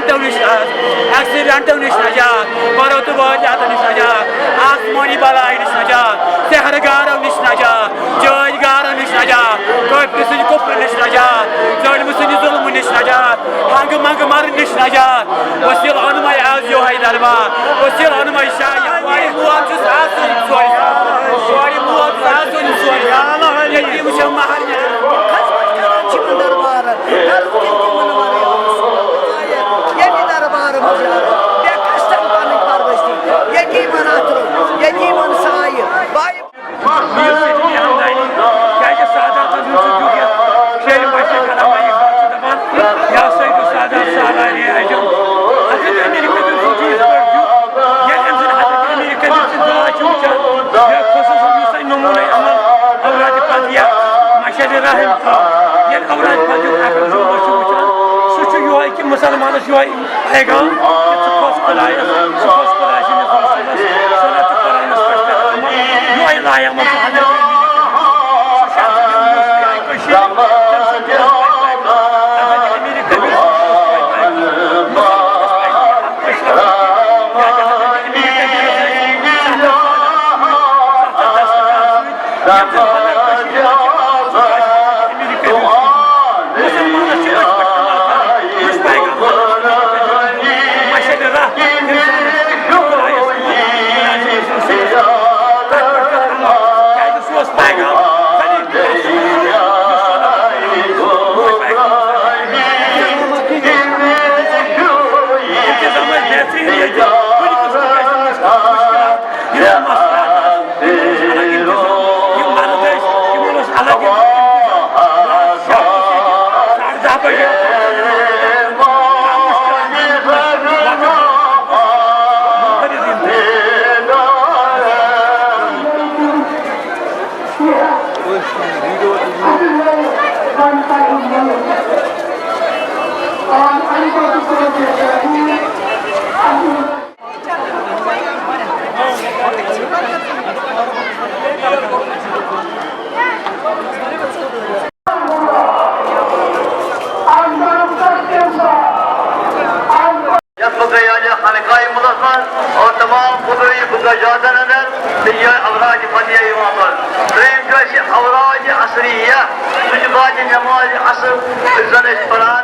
एक्सीडेंटों निश नजात बरोत वाक़यातों निश नजात आसमानी बलाई निश नजात सहरगारों निश नजात जायगारों निश नजात कफ्र सुन कुफ्र निश नजात ज़ालिम सुन जुल्म निश नजात हंग मंग मर निश नजात वसील अनुमय आज यो है दरबार वसील अनुमय शाह वाई मुआजिज आसन सोई वाई मुआजिज आसन सोई यतीम शम्मार खजमत करा छिम दरबार कर किन यदि दरबार मुजार बे कष्टम पानी परवस्ती यतीमन अत्रो यतीमन साय बाय मुसलमान पैगाम और तमाम बुजुर्ग बुजुर्गान अवराज फतिया अवराज असरिया बाद नमाज असल जन पढ़ान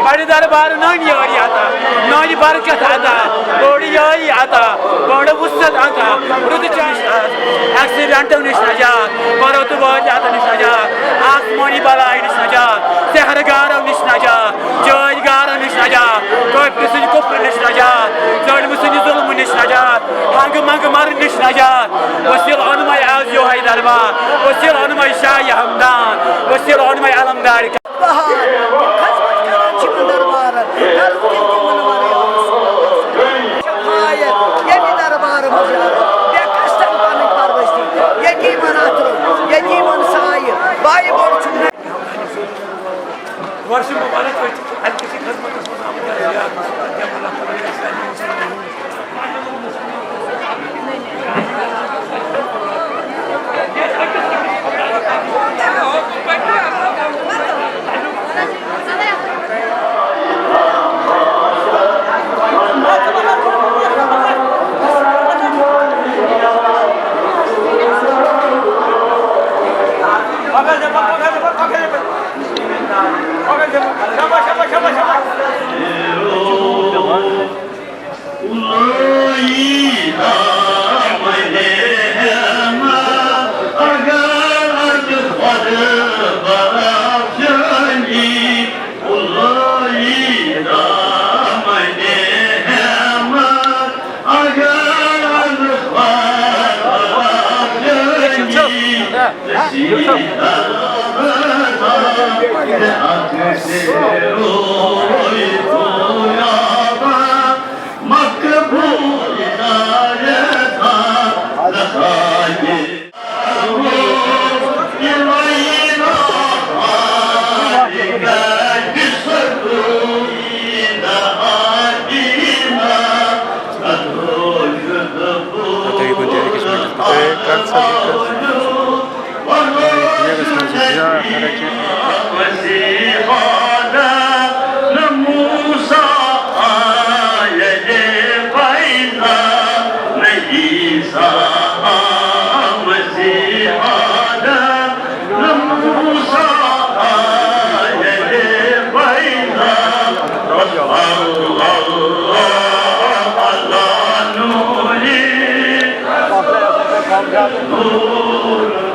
बड़े दरबार नानी आता नानी बरकत आता बड़ी यारी आता बड़ा वुसत आता रुद चाश एक्सीडेंटों निश नजात बरोत वाक़यातों निश नजात आसमानी बलाई निश नजात सहरगारों निश नजात जायगारों निश नजात कफ्र सुन कुफ्र निश नजात ज़ालिम सुन जुल्म निश नजात हंग मंग मर निश नजात वसील अनुमय आज यो है दरबार वसील अनुमय शाह हमदान वसील अनुमय अलमदार दरबार कर यदि दरबार मुजार बे कष्टम पानी परवस्ती यतीमन अत्रो यतीमन साय बाय बोल वर्ष मुबारक हो हर किसी खदमत Allah